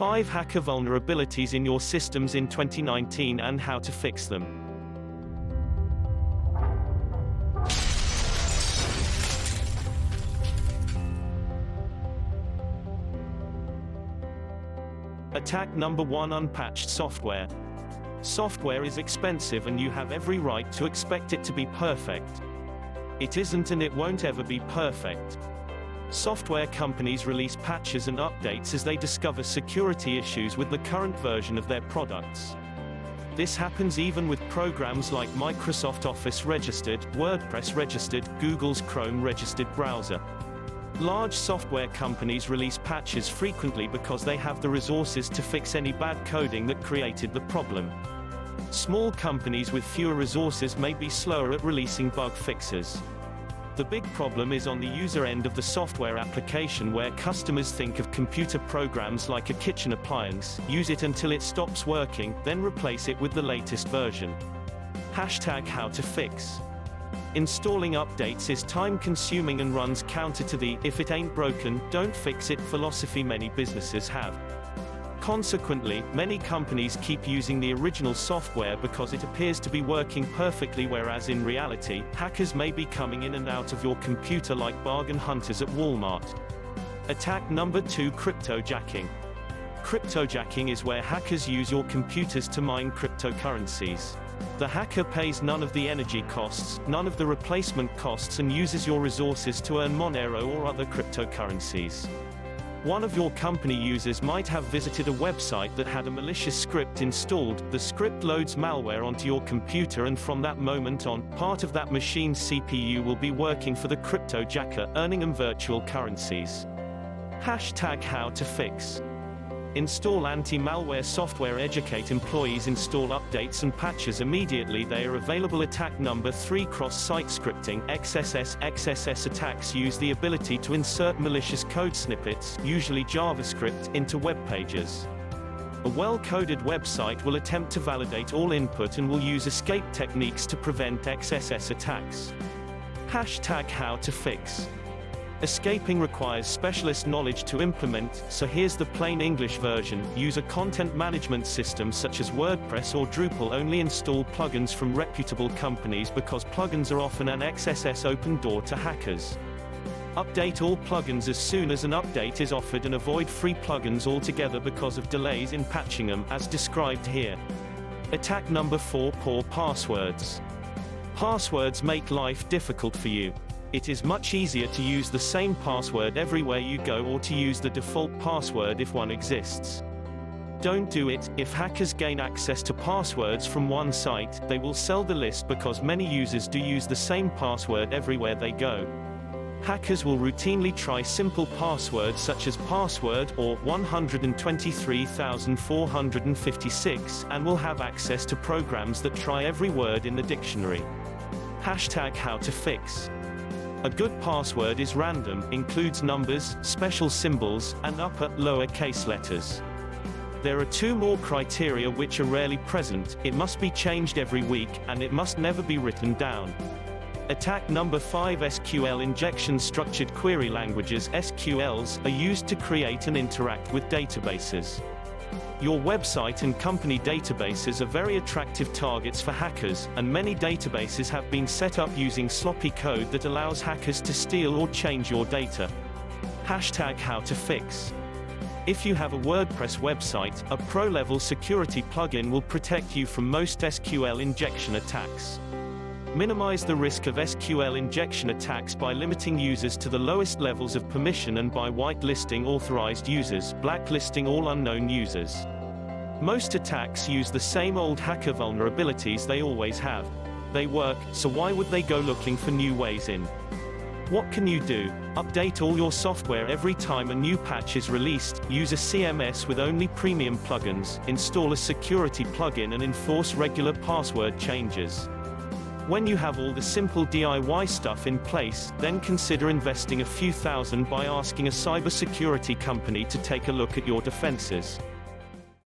5 hacker vulnerabilities in your systems in 2019 and how to fix them. Attack number 1: unpatched software. Software is expensive and you have every right to expect it to be perfect. It isn't and it won't ever be perfect. Software companies release patches and updates as they discover security issues with the current version of their products. This happens even with programs like Microsoft Office registered, WordPress registered, Google's Chrome registered browser. Large software companies release patches frequently because they have the resources to fix any bad coding that created the problem. Small companies with fewer resources may be slower at releasing bug fixes. The big problem is on the user end of the software application, where customers think of computer programs like a kitchen appliance, use it until it stops working, then replace it with the latest version. #how to fix. Installing updates is time-consuming and runs counter to the "if it ain't broken, don't fix it" philosophy many businesses have. Consequently, many companies keep using the original software because it appears to be working perfectly, whereas in reality, hackers may be coming in and out of your computer like bargain hunters at Walmart. Attack number 2: cryptojacking. Cryptojacking is where hackers use your computers to mine cryptocurrencies. The hacker pays none of the energy costs, none of the replacement costs, and uses your resources to earn Monero or other cryptocurrencies. One of your company users might have visited a website that had a malicious script installed. The script loads malware onto your computer, and from that moment on, part of that machine's CPU will be working for the cryptojacker, earning them virtual currencies. #how to fix. Install anti-malware software. Educate employees. Install updates and patches immediately they are available. Attack number 3: cross-site scripting. XSS attacks use the ability to insert malicious code snippets, usually JavaScript, into web pages. A well-coded website will attempt to validate all input and will use escape techniques to prevent XSS attacks. #how to fix. Escaping requires specialist knowledge to implement, so here's the plain English version. Use a content management system such as WordPress or Drupal. Only install plugins from reputable companies because plugins are often an XSS open door to hackers. Update all plugins as soon as an update is offered and avoid free plugins altogether because of delays in patching them, as described here. Attack number 4: poor passwords. Passwords make life difficult for you. It is much easier to use the same password everywhere you go, or to use the default password if one exists. Don't do it. If hackers gain access to passwords from one site, they will sell the list because many users do use the same password everywhere they go. Hackers will routinely try simple passwords such as password or 123,456 and will have access to programs that try every word in the dictionary. #how to fix. A good password is random, includes numbers, special symbols, and upper/lower case letters. There are 2 more criteria which are rarely present: it must be changed every week, and it must never be written down. Attack number 5: SQL injection. Structured query languages (SQLs) are used to create and interact with databases. Your website and company databases are very attractive targets for hackers, and many databases have been set up using sloppy code that allows hackers to steal or change your data. #how to fix. If you have a WordPress website, a pro-level security plugin will protect you from most SQL injection attacks. Minimize the risk of SQL injection attacks by limiting users to the lowest levels of permission and by whitelisting authorized users, blacklisting all unknown users. Most attacks use the same old hacker vulnerabilities they always have. They work, so why would they go looking for new ways in? What can you do? Update all your software every time a new patch is released, use a CMS with only premium plugins, install a security plugin and enforce regular password changes. When you have all the simple DIY stuff in place, then consider investing a few thousand by asking a cybersecurity company to take a look at your defenses.